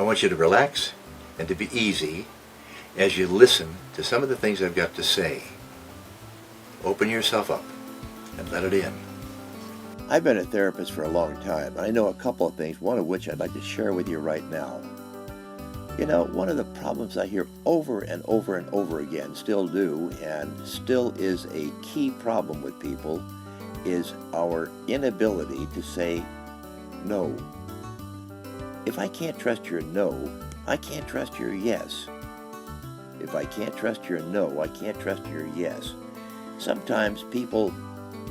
want you to relax and to be easy as you listen to some of the things I've got to say. Open yourself up and let it in. I've been a therapist for a long time. I know a couple of things, one of which I'd like to share with you right now. You know, one of the problems I hear over and over and over again, still do, and still is a key problem with people, is our inability to say no. If I can't trust your no, I can't trust your yes. If I can't trust your no, I can't trust your yes. Sometimes people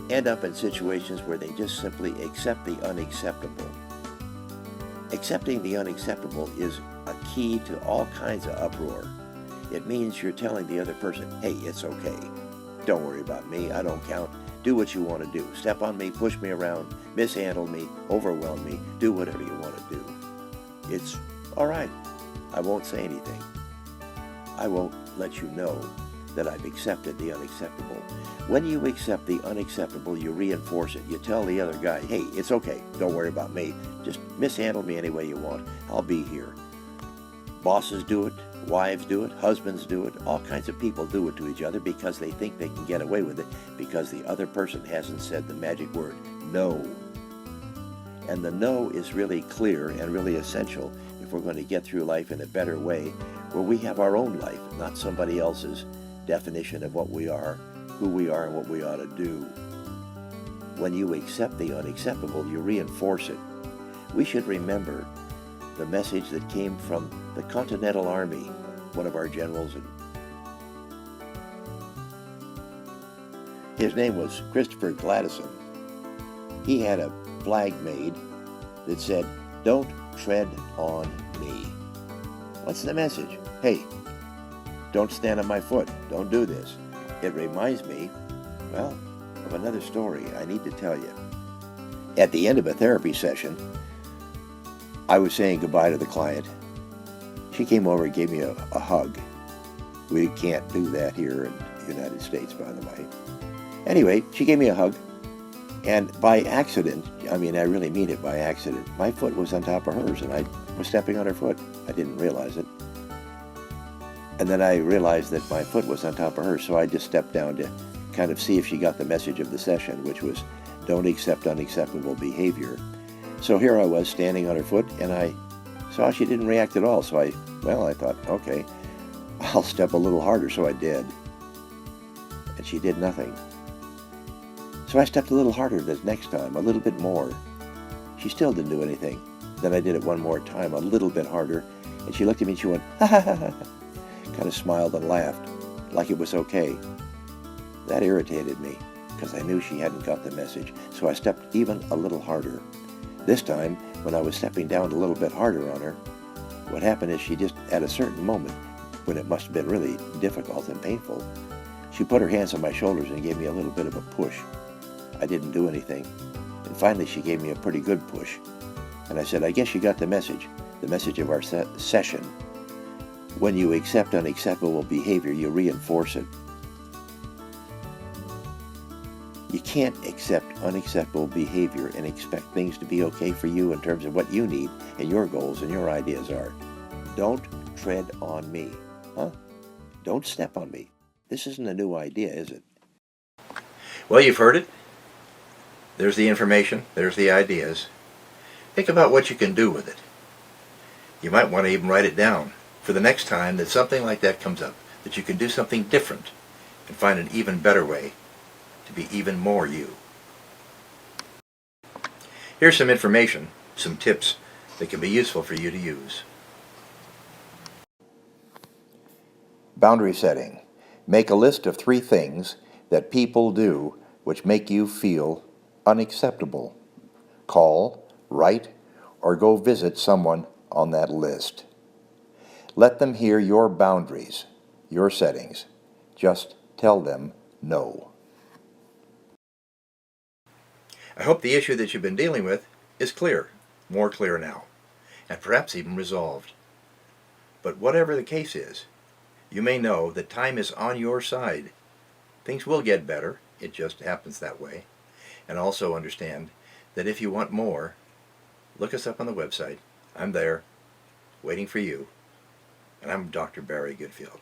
end up in situations where they just simply accept the unacceptable. Accepting the unacceptable is a key to all kinds of uproar. It means you're telling the other person, hey, it's okay. Don't worry about me. I don't count. Do what you want to do. Step on me, push me around, mishandle me, overwhelm me. Do whatever you want to do. It's all right. I won't say anything. I won't let you know that I've accepted the unacceptable. When you accept the unacceptable, you reinforce it. You tell the other guy, hey, it's okay. Don't worry about me. Just mishandle me any way you want. I'll be here. Bosses do it. Wives do it. Husbands do it. All kinds of people do it to each other because they think they can get away with it because the other person hasn't said the magic word, no. And the no is really clear and really essential if we're going to get through life in a better way, where we have our own life, not somebody else's definition of what we are, who we are, and what we ought to do. When you accept the unacceptable, you reinforce it. We should remember the message that came from the Continental Army, one of our generals. His name was Christopher Gladison. He had a flag made that said, "Don't tread on me." What's the message? Hey, don't stand on my foot. Don't do this. It reminds me, well, of another story I need to tell you. At the end of a therapy session, I was saying goodbye to the client. She came over and gave me a hug. We can't do that here in the United States, by the way. Anyway, she gave me a hug. And by accident, I mean, I really mean it by accident, my foot was on top of hers and I was stepping on her foot. I didn't realize it. And then I realized that my foot was on top of hers, so I just stepped down to kind of see if she got the message of the session, which was don't accept unacceptable behavior. So here I was standing on her foot, and I saw she didn't react at all. So I thought, okay, I'll step a little harder. So I did. And she did nothing. So I stepped a little harder the next time, a little bit more. She still didn't do anything. Then I did it one more time, a little bit harder, and she looked at me and she went, ha ha ha ha, kind of smiled and laughed, like it was okay. That irritated me, because I knew she hadn't got the message, so I stepped even a little harder. This time, when I was stepping down a little bit harder on her, what happened is she just, at a certain moment, when it must have been really difficult and painful, she put her hands on my shoulders and gave me a little bit of a push. I didn't do anything, and finally she gave me a pretty good push. And I said, I guess you got the message of our session. When you accept unacceptable behavior, you reinforce it. You can't accept unacceptable behavior and expect things to be okay for you in terms of what you need and your goals and your ideas are. Don't tread on me. Huh? Don't step on me. This isn't a new idea, is it? Well, you've heard it. There's the information. There's the ideas. Think about what you can do with it. You might want to even write it down for the next time that something like that comes up, that you can do something different and find an even better way to be even more you. Here's some information, some tips that can be useful for you to use. Boundary setting. Make a list of 3 things that people do which make you feel unacceptable. Call, write, or go visit someone on that list. Let them hear your boundaries, your settings. Just tell them no. I hope the issue that you've been dealing with is clear, more clear now, and perhaps even resolved. But whatever the case is, you may know that time is on your side. Things will get better, it just happens that way. And also understand that if you want more, look us up on the website. I'm there. waiting for you. And I'm Dr. Barry Goodfield.